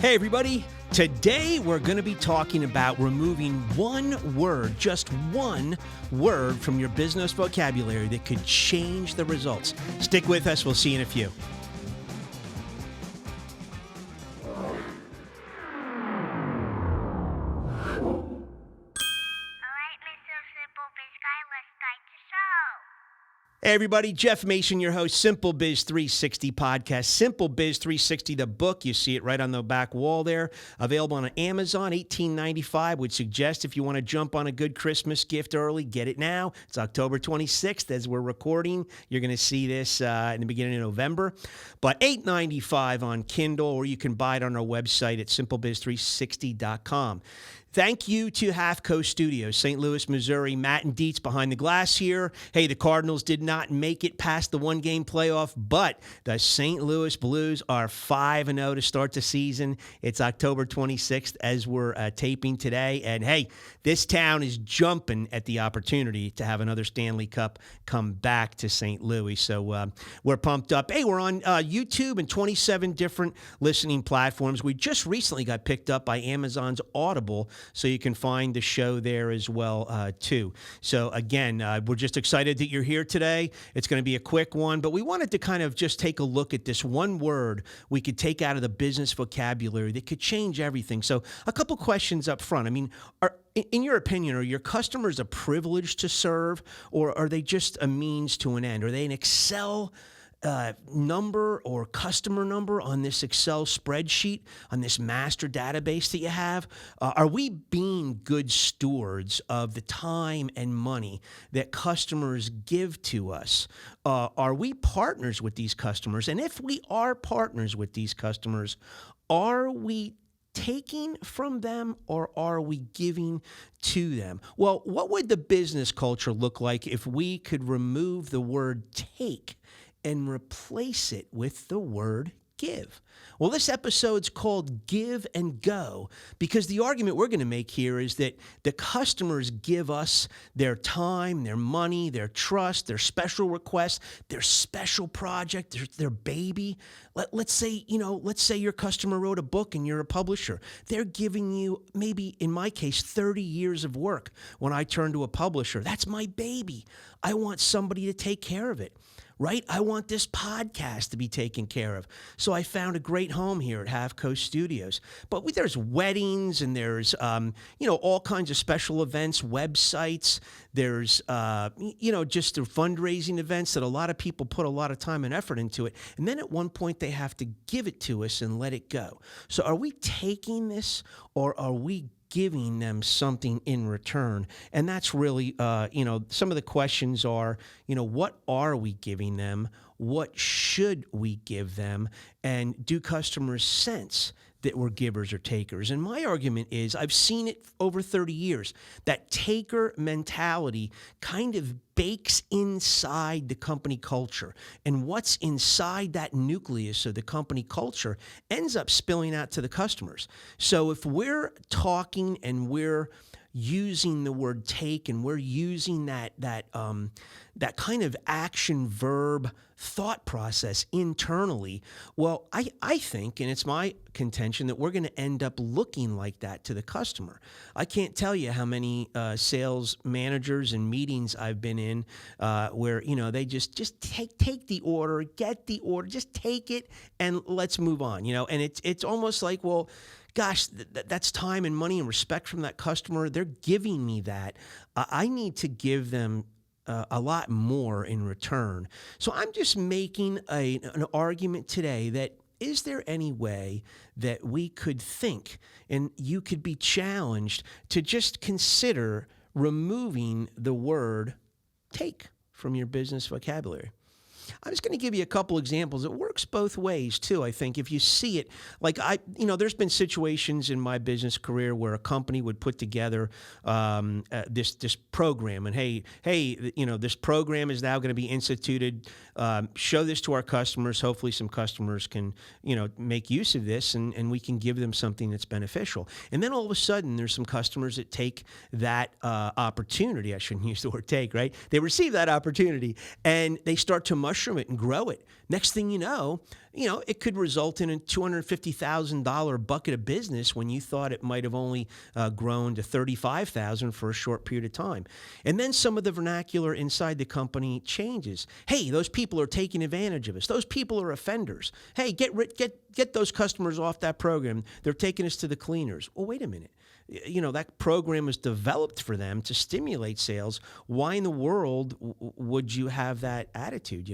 Hey, everybody. Today, we're going to be talking about removing one word, just one word from your business vocabulary that could change the results. Stick with us. We'll see you in a few. Hey everybody, Jeff Mason, your host, SimpleBiz360 podcast. SimpleBiz360, the book, you see it right on the back wall there, available on Amazon, $18.95. Would suggest if you want to jump on a good Christmas gift early, get it now. It's October 26th as we're recording. You're going to see this in the beginning of November. But $8.95 on Kindle, or you can buy it on our website at SimpleBiz360.com. Thank you to Half Coast Studios, St. Louis, Missouri. Matt and Dietz behind the glass here. Hey, the Cardinals did not make it past the one-game playoff, but the St. Louis Blues are 5-0 to start the season. It's October 26th as we're taping today. And, hey, this town is jumping at the opportunity to have another Stanley Cup come back to St. Louis. So we're pumped up. Hey, we're on YouTube and 27 different listening platforms. We just recently got picked up by Amazon's Audible, so you can find the show there as well, too. So, again, we're just excited that you're here today. It's going to be a quick one, but we wanted to kind of just take a look at this one word we could take out of the business vocabulary that could change everything. So, a couple questions up front. I mean, in your opinion, are your customers a privilege to serve, or are they just a means to an end? Are they an Excel number or customer number on this Excel spreadsheet, on this master database that you have? Are we being good stewards of the time and money that customers give to us? Are we partners with these customers? And if we are partners with these customers, are we taking from them or are we giving to them? Well, what would the business culture look like if we could remove the word take and replace it with the word give? Well, this episode's called Give and Go because the argument we're going to make here is that the customers give us their time, their money, their trust, their special requests, their special project, their baby. Let's say your customer wrote a book and you're a publisher. They're giving you, maybe in my case, 30 years of work. When I turn to a publisher, that's my baby. I want somebody to take care of it. Right? I want this podcast to be taken care of. So I found a great home here at Half Coast Studios. But there's weddings and there's, all kinds of special events, websites. There's, just the fundraising events that a lot of people put a lot of time and effort into it. And then at one point they have to give it to us and let it go. So are we taking this or are we giving them something in return? And that's really, some of the questions are, what are we giving them? What should we give them? And do customers sense that we're givers or takers? And my argument is, I've seen it over 30 years, that taker mentality kind of bakes inside the company culture. And what's inside that nucleus of the company culture ends up spilling out to the customers. So if we're talking and we're using the word take and we're using that kind of action verb thought process internally, well, I think, and it's my contention, that we're going to end up looking like that to the customer. I can't tell you how many sales managers and meetings I've been in where, they just take the order, get the order, just take it and let's move on, and it's almost like, well, gosh, that's time and money and respect from that customer. They're giving me that. I need to give them a lot more in return. So I'm just making an argument today that, is there any way that we could think, and you could be challenged to just consider removing the word take from your business vocabulary? I'm just going to give you a couple examples. It works both ways, too, I think. If you see it, like there's been situations in my business career where a company would put together this program. And, hey, this program is now going to be instituted. Show this to our customers. Hopefully some customers can, make use of this and we can give them something that's beneficial. And then all of a sudden, there's some customers that take that opportunity. I shouldn't use the word take, right? They receive that opportunity and they start to mushroom mushroom it and grow it. Next thing you know, it could result in a $250,000 bucket of business when you thought it might have only grown to $35,000 for a short period of time. And then some of the vernacular inside the company changes. Hey, those people are taking advantage of us. Those people are offenders. Hey, get those customers off that program. They're taking us to the cleaners. Well, wait a minute. That program was developed for them to stimulate sales. Why in the world would you have that attitude,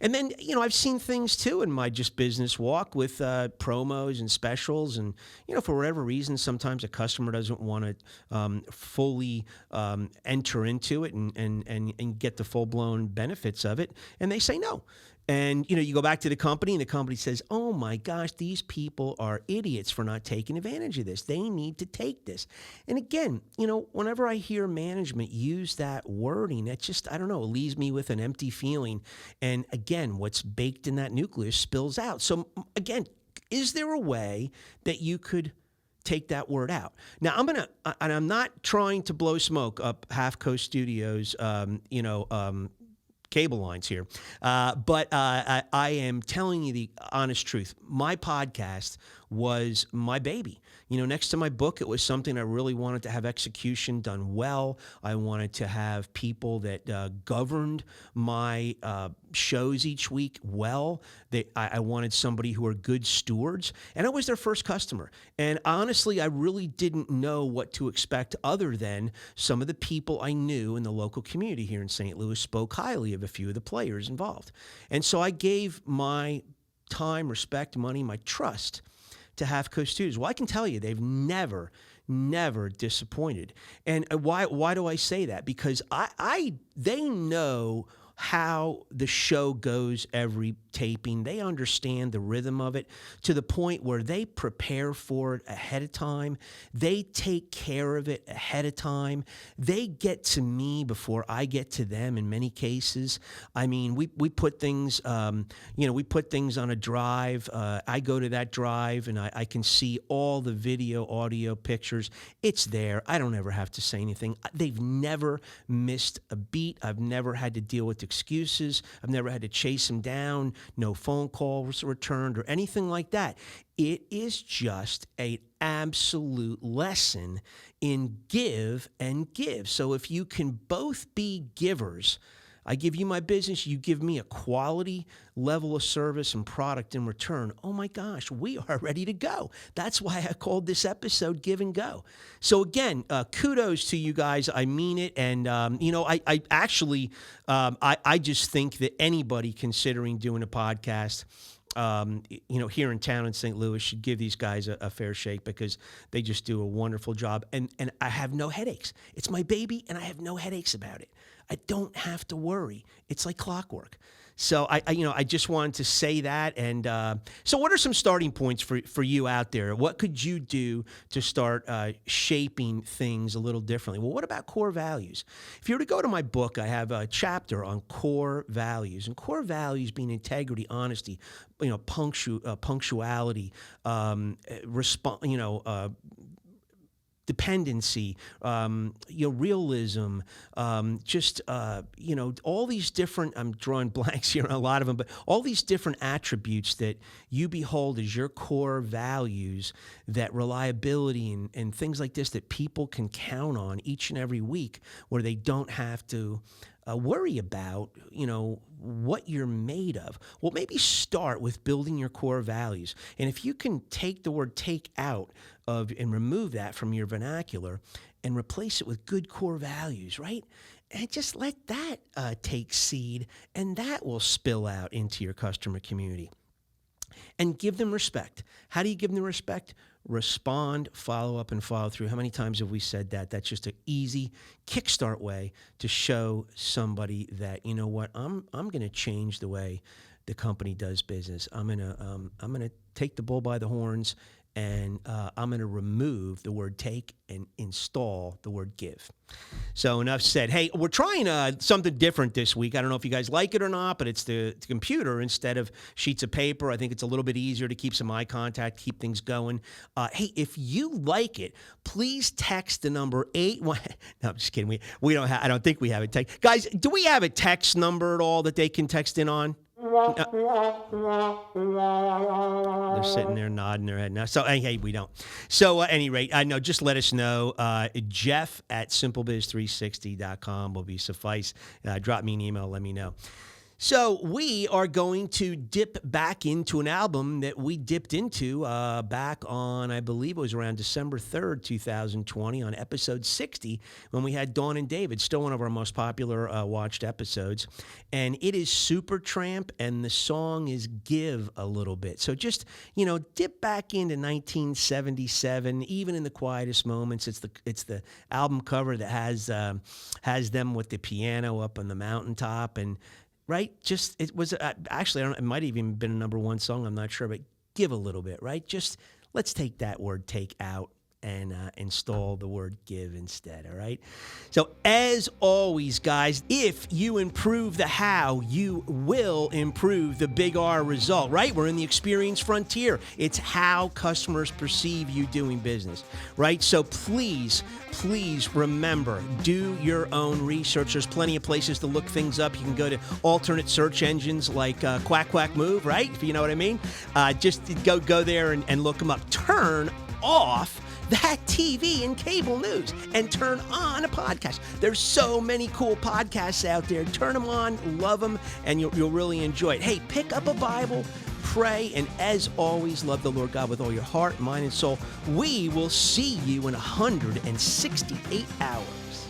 And then, I've seen things too in my just business walk with promos and specials. And, for whatever reason, sometimes a customer doesn't want to fully enter into it and get the full-blown benefits of it. And they say no. And, you go back to the company and the company says, oh my gosh, these people are idiots for not taking advantage of this. They need to take this. And again, whenever I hear management use that wording, it just, I don't know, it leaves me with an empty feeling. And again, what's baked in that nucleus spills out. So again, is there a way that you could take that word out? Now, I'm not trying to blow smoke up Half Coast Studios, cable lines here. But I am telling you the honest truth. My podcast was my baby. Next to my book, it was something I really wanted to have execution done well. I wanted to have people that governed my shows each week well. I wanted somebody who are good stewards, and I was their first customer. And honestly, I really didn't know what to expect other than some of the people I knew in the local community here in St. Louis spoke highly of a few of the players involved. And so I gave my time, respect, money, my trust to Half Coast Studios. Well, I can tell you they've never disappointed. And why do I say that? Because they know how the show goes every taping. They understand the rhythm of it to the point where they prepare for it ahead of time. They take care of it ahead of time. They get to me before I get to them in many cases. I mean, we put things, we put things on a drive. I go to that drive and I can see all the video, audio, pictures. It's there. I don't ever have to say anything. They've never missed a beat. I've never had to deal with excuses. I've never had to chase them down. No phone calls returned or anything like that. It is just an absolute lesson in give and give. So if you can both be givers, I give you my business, you give me a quality level of service and product in return. Oh my gosh, we are ready to go. That's why I called this episode Give and Go. So again, kudos to you guys. I mean it. And, I actually, I just think that anybody considering doing a podcast, here in town in St. Louis should give these guys a fair shake because they just do a wonderful job. And I have no headaches. It's my baby and I have no headaches about it. I don't have to worry. It's like clockwork. So I just wanted to say that. And so what are some starting points for you out there? What could you do to start shaping things a little differently? Well, what about core values? If you were to go to my book, I have a chapter on core values, and core values being integrity, honesty, punctuality, dependency, realism, all these different, I'm drawing blanks here on a lot of them, but all these different attributes that you behold as your core values, that reliability and things like this that people can count on each and every week where they don't have to worry about, what you're made of. Well, maybe start with building your core values. And if you can take the word take out of and remove that from your vernacular and replace it with good core values, right? And just let that take seed, and that will spill out into your customer community. And give them respect. How do you give them respect? Respond, follow up, and follow through. How many times have we said that? That's just an easy kickstart way to show somebody that, you know what, I'm going to change the way the company does business. I'm gonna take the bull by the horns and I'm going to remove the word take and install the word give. So enough said. Hey, we're trying something different this week. I don't know if you guys like it or not, but it's the computer instead of sheets of paper. I think it's a little bit easier to keep some eye contact, keep things going. Hey, if you like it, please text the number 81. No, I'm just kidding. We don't have. I don't think we have a text. Guys, do we have a text number at all that they can text in on? They're sitting there nodding their head now. So, hey, we don't. So, at any rate, I know, just let us know. Jeff at SimpleBiz360.com will be suffice. Drop me an email, let me know. So we are going to dip back into an album that we dipped into back on, I believe it was around December 3rd, 2020, on episode 60, when we had Dawn and David, still one of our most popular watched episodes. And it is Supertramp, and the song is Give a Little Bit. So just, dip back into 1977, even in the quietest moments. It's the album cover that has them with the piano up on the mountaintop, and right? Just, it was, actually, it might have even been a number one song, I'm not sure, but give a little bit, right? Just, let's take that word take out and install the word give instead, all right? So as always, guys, if you improve the how, you will improve the big R result, right? We're in the experience frontier. It's how customers perceive you doing business, right? So please remember, do your own research. There's plenty of places to look things up. You can go to alternate search engines like Quack Quack Move, right? If you know what I mean. Just go there and look them up. Turn off that TV and cable news and turn on a podcast. There's so many cool podcasts out there. Turn them on, love them, and you'll really enjoy it. Hey, pick up a Bible, pray, and as always, love the Lord God with all your heart, mind, and soul. We will see you in 168 hours.